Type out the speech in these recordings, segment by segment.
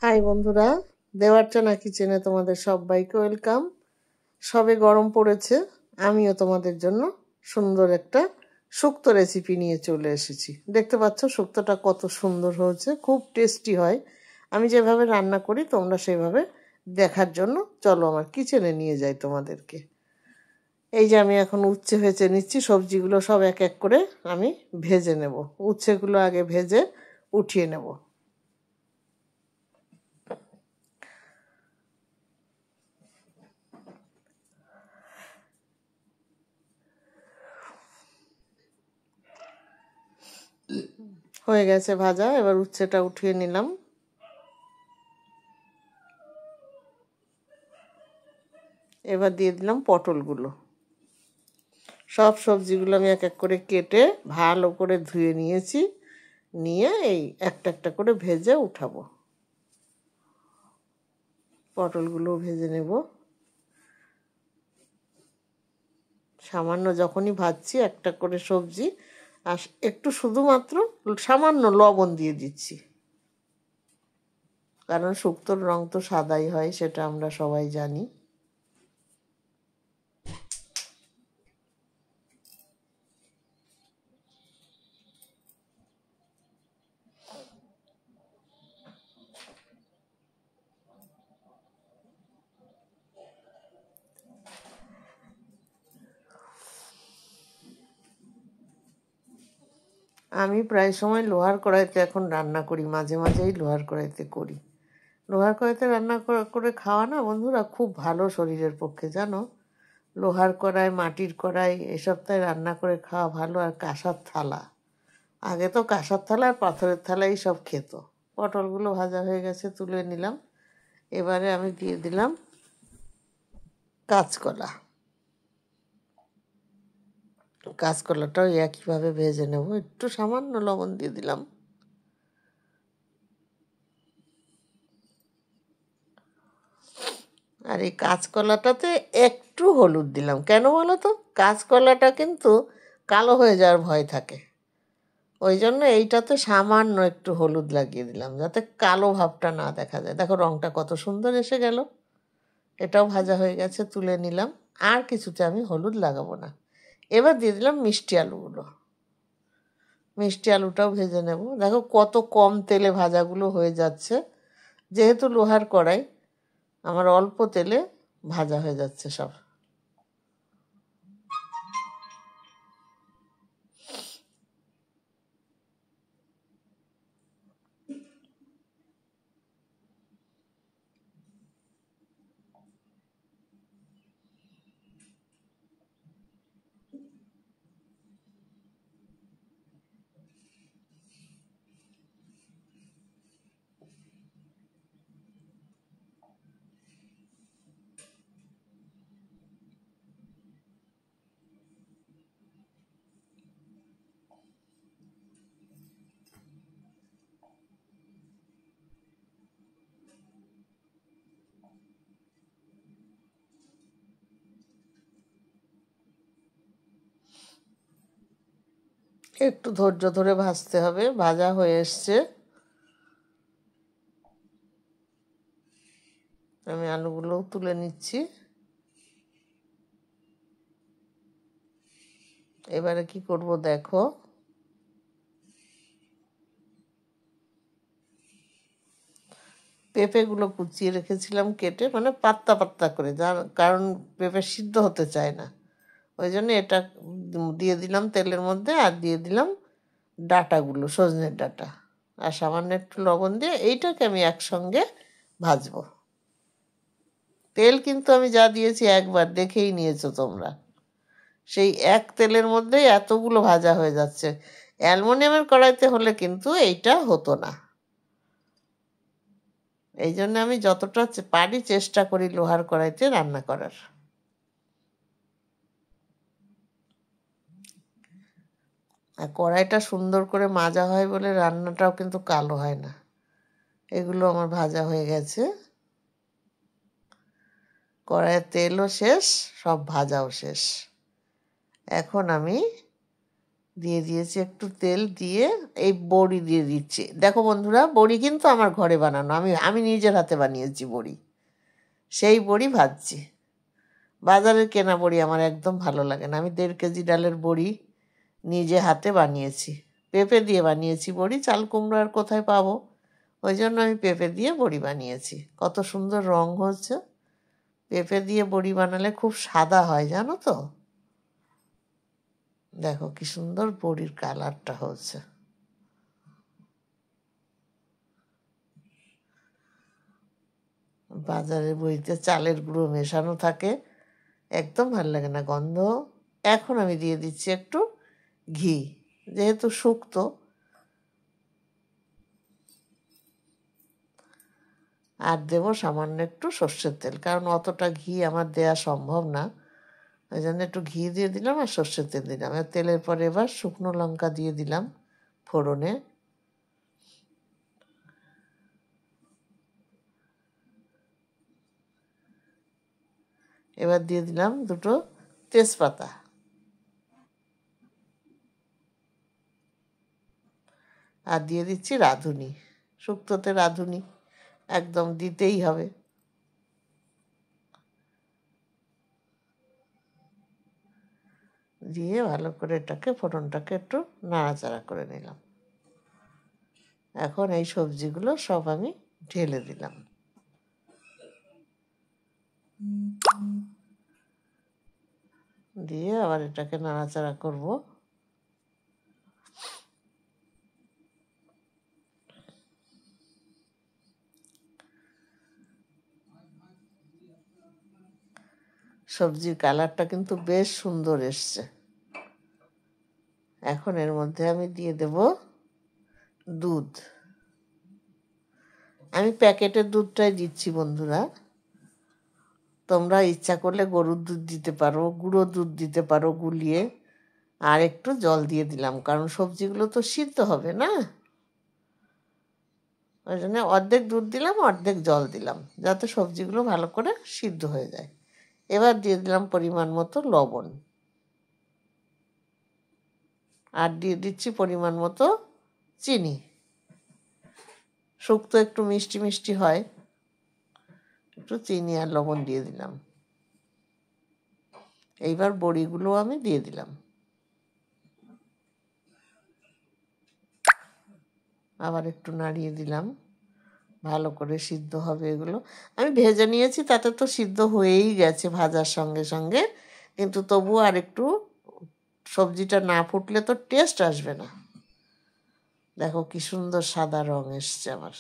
High বন্ধুরা, দেওয়ার্চনা কিচেনে তোমাদের সবাইকে ওয়েলকাম। সবে গরম পড়েছে, আমিও তোমাদের জন্য সুন্দর একটা শুক্তো রেসিপি নিয়ে চলে এসেছি। দেখতে পাচ্ছ শুক্তোটা কত সুন্দর হয়েছে, খুব টেস্টি হয়। আমি যেভাবে রান্না করি তোমরা সেভাবে দেখার জন্য চলো আমার কিচেনে নিয়ে যাই তোমাদেরকে। এই যে আমি এখন উচ্ছে ভেজে নিচ্ছি, সবজিগুলো সব এক এক করে আমি ভেজে নেব। উচ্ছেগুলো আগে ভেজে উঠিয়ে নেব। হয়ে গেছে ভাজা, এবার উচ্ছেটা উঠিয়ে নিলাম। এবার দিয়ে দিলাম পটলগুলো। সব সবজিগুলো আমি এক এক করে কেটে ভালো করে ধুয়ে নিয়েছি, নিয়ে এই একটা একটা করে ভেজে উঠাবো। পটলগুলো ভেজে নেব। সামান্য যখনই ভাজছি একটা করে সবজি, আর একটু শুধুমাত্র সামান্য লবণ দিয়ে দিচ্ছি, কারণ শুক্তোর রং তো সাদাই হয়, সেটা আমরা সবাই জানি। আমি প্রায় সময় লোহার কড়াইতে এখন রান্না করি, মাঝে মাঝেই লোহার কড়াইতে করি। লোহার কড়াইতে রান্না করে খাওয়া না বন্ধুরা খুব ভালো শরীরের পক্ষে, জানো। লোহার কড়াই, মাটির কড়াই এসবটায় রান্না করে খাওয়া ভালো। আর কাঁসার থালা, আগে তো কাঁসার থালা আর পাথরের থালাই সব খেত। পটলগুলো ভাজা হয়ে গেছে, তুলে নিলাম। এবারে আমি দিয়ে দিলাম কাঁচকলা। কাঁচকলাটাও একইভাবে ভেজে নেব, একটু সামান্য লবণ দিয়ে দিলাম। আর এই কাঁচকলাটাতে একটু হলুদ দিলাম, কেন বলো তো? কাঁচকলাটা কিন্তু কালো হয়ে যাওয়ার ভয় থাকে, ওই জন্য এইটাতে সামান্য একটু হলুদ লাগিয়ে দিলাম, যাতে কালো ভাবটা না দেখা যায়। দেখো রঙটা কত সুন্দর এসে গেল। এটাও ভাজা হয়ে গেছে, তুলে নিলাম। আর কিছুতে আমি হলুদ লাগাবো না। এবার দিয়ে দিলাম মিষ্টি আলুগুলো। মিষ্টি আলুটাও ভেজে নেব। দেখো কত কম তেলে ভাজাগুলো হয়ে যাচ্ছে, যেহেতু লোহার কড়াই আমার অল্প তেলে ভাজা হয়ে যাচ্ছে সব। একটু ধৈর্য ধরে ভাজতে হবে। ভাজা হয়ে এসছে, আমি আলুগুলোও তুলে নিচ্ছি। এবারে কি করব দেখো, পেঁপেগুলো কুচিয়ে রেখেছিলাম কেটে, মানে পাতলা পাতলা করে, যার কারণ পেঁপে সিদ্ধ হতে চায় না, ওই জন্য এটা দিয়ে দিলাম তেলের মধ্যে। আর দিয়ে দিলাম ডাঁটাগুলো, সজনের ডাঁটা, আর সামান্য একটু লবণ দিয়ে এইটাকে আমি একসঙ্গে ভাজবো। তেল কিন্তু আমি যা দিয়েছি একবার দেখেই নিয়েছো তোমরা, সেই এক তেলের মধ্যেই এতগুলো ভাজা হয়ে যাচ্ছে। অ্যালুমিনিয়ামের কড়াইতে হলে কিন্তু এইটা হতো না। এই জন্য আমি যতটা পারি চেষ্টা করি লোহার কড়াইতে রান্না করার। আর কড়াইটা সুন্দর করে মাজা হয় বলে রান্নাটাও কিন্তু কালো হয় না। এগুলো আমার ভাজা হয়ে গেছে, কড়াইয়ের তেলও শেষ, সব ভাজাও শেষ। এখন আমি দিয়ে দিয়েছি একটু তেল, দিয়ে এই বড়ি দিয়ে দিচ্ছি। দেখো বন্ধুরা, বড়ি কিন্তু আমার ঘরে বানানো, আমি আমি নিজের হাতে বানিয়েছি বড়ি, সেই বড়ি ভাজছি। বাজারের কেনা বড়ি আমার একদম ভালো লাগে না। আমি 1.5 কেজি ডালের বড়ি নিজে হাতে বানিয়েছি, পেঁপে দিয়ে বানিয়েছি বড়ি। চাল কুমড়ো আর কোথায় পাবো, ওই জন্য আমি পেঁপে দিয়ে বড়ি বানিয়েছি। কত সুন্দর রং হচ্ছে, পেঁপে দিয়ে বড়ি বানালে খুব সাদা হয় জানো তো। দেখো কি সুন্দর বড়ির কালারটা হচ্ছে। বাজারের বড়িতে চালের গুঁড়ো মেশানো থাকে, একদম ভালো লাগে না গন্ধ। এখন আমি দিয়ে দিচ্ছি একটু ঘি, যেহেতু শুক্তো। আর দেবো সামান্য একটু সর্ষের তেল, কারণ অতটা ঘি আমার দেয়া সম্ভব না, ওই জন্য একটু ঘি দিয়ে দিলাম আর সর্ষের তেল দিলাম। আর তেলের পরে এবার শুকনো লঙ্কা দিয়ে দিলাম ফোড়নে। এবার দিয়ে দিলাম 2টো তেজপাতা, আর দিয়ে দিচ্ছি রাঁধুনি। শুক্তোতে রাঁধুনি একদম দিতেই হবে। দিয়ে ভালো করে এটাকে, ফোড়নটাকে একটু নাড়াচাড়া করে নিলাম। এখন এই সবজিগুলো সব আমি ঢেলে দিলাম। দিয়ে আবার এটাকে নাড়াচাড়া করব। সবজির কালারটা কিন্তু বেশ সুন্দর এসছে। এখন এর মধ্যে আমি দিয়ে দেব দুধ। আমি প্যাকেটের দুধটাই দিচ্ছি বন্ধুরা, তোমরা ইচ্ছা করলে গরুর দুধ দিতে পারো, গুঁড়ো দুধ দিতে পারো গুলিয়ে। আর একটু জল দিয়ে দিলাম, কারণ সবজিগুলো তো সিদ্ধ হবে না, ওই জন্য অর্ধেক দুধ দিলাম, অর্ধেক জল দিলাম, যাতে সবজিগুলো ভালো করে সিদ্ধ হয়ে যায়। এবার দিয়ে দিলাম পরিমাণ মতো লবণ, আর দিয়ে দিচ্ছি পরিমাণ মতো চিনি। শুক্তো একটু মিষ্টি মিষ্টি হয়, একটু চিনি আর লবণ দিয়ে দিলাম। এইবার বড়িগুলো আমি দিয়ে দিলাম, আবার একটু নাড়িয়ে দিলাম। ভালো করে সিদ্ধ হবে এগুলো। আমি ভেজে নিয়েছি, তাতে তো সিদ্ধ হয়েই গেছে ভাজার সঙ্গে সঙ্গে, কিন্তু তবু আর একটু, সবজিটা না ফুটলে তো টেস্ট আসবে না। দেখো কি সুন্দর সাদা রং এসছে আমার,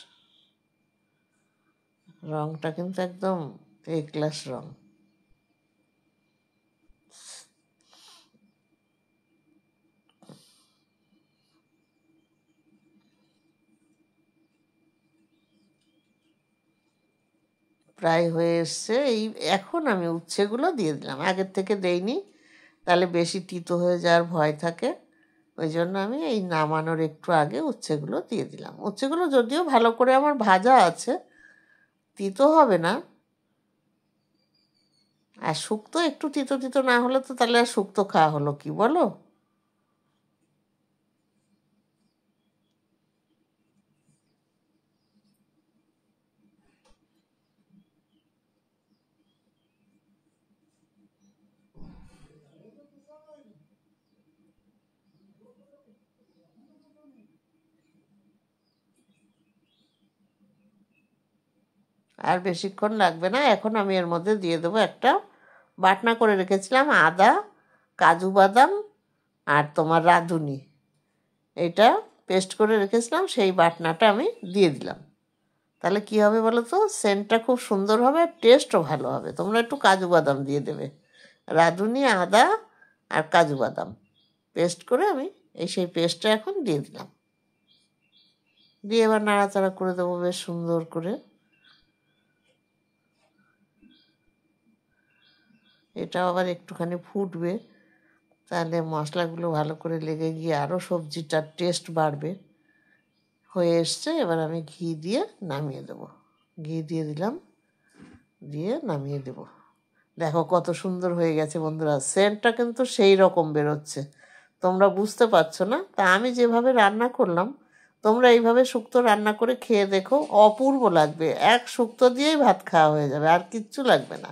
রংটা কিন্তু একদম এ ক্লাস রং। প্রায় হয়ে এসছে। এই এখন আমি উচ্ছেগুলো দিয়ে দিলাম, আগের থেকে দেইনি, তাহলে বেশি তিতো হয়ে যাওয়ার ভয় থাকে, ওই জন্য আমি এই নামানোর একটু আগে উচ্ছেগুলো দিয়ে দিলাম। উচ্ছেগুলো যদিও ভালো করে আমার ভাজা আছে, তিতো হবে না। আর শুক্তো একটু তিতো তিতো না হলে তো তাহলে আর শুক্তো খাওয়া হলো কি বলো। আর বেশিক্ষণ লাগবে না। এখন আমি এর মধ্যে দিয়ে দেবো একটা বাটনা করে রেখেছিলাম আদা, কাজু বাদাম আর তোমার রাঁধুনি, এটা পেস্ট করে রেখেছিলাম, সেই বাটনাটা আমি দিয়ে দিলাম। তাহলে কী হবে বলো তো, সেন্টটা খুব সুন্দর হবে আর টেস্টও ভালো হবে। তোমরা একটু কাজু বাদাম দিয়ে দেবে, রাঁধুনি, আদা আর কাজু বাদাম পেস্ট করে আমি সেই পেস্টটা এখন দিয়ে দিলাম। দিয়ে এবার নাড়াচাড়া করে দেবো বেশ সুন্দর করে। এটা আবার একটুখানি ফুটবে, তাহলে মশলাগুলো ভালো করে লেগে গিয়ে আরও সবজিটার টেস্ট বাড়বে। হয়ে এসছে, এবার আমি ঘি দিয়ে নামিয়ে দেবো। ঘি দিয়ে দিলাম, দিয়ে নামিয়ে দেবো। দেখো কত সুন্দর হয়ে গেছে বন্ধুরা, সেন্টটা কিন্তু সেই রকম বেরোচ্ছে। তোমরা বুঝতে পারছো না। তা আমি যেভাবে রান্না করলাম তোমরা এইভাবে শুক্তো রান্না করে খেয়ে দেখো, অপূর্ব লাগবে। এক শুক্তো দিয়েই ভাত খাওয়া হয়ে যাবে, আর কিচ্ছু লাগবে না।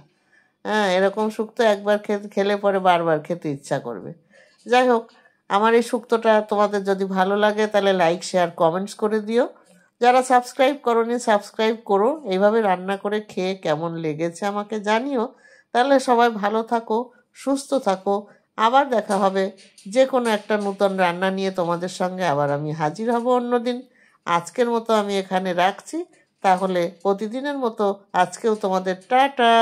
হ্যাঁ, এরকম শুক্তো একবার খেলে পরে বারবার খেতে ইচ্ছা করবে। যাই হোক, আমার এই শুক্তোটা তোমাদের যদি ভালো লাগে তাহলে লাইক, শেয়ার, কমেন্টস করে দিও। যারা সাবস্ক্রাইব করোনি সাবস্ক্রাইব করো। এইভাবে রান্না করে খেয়ে কেমন লেগেছে আমাকে জানিও। তাহলে সবাই ভালো থাকো, সুস্থ থাকো। আবার দেখা হবে যে কোনো একটা নতুন রান্না নিয়ে তোমাদের সঙ্গে আবার আমি হাজির হব অন্যদিন। আজকের মতো আমি এখানে রাখছি। তাহলে প্রতিদিনের মতো আজকেও তোমাদের টাটা।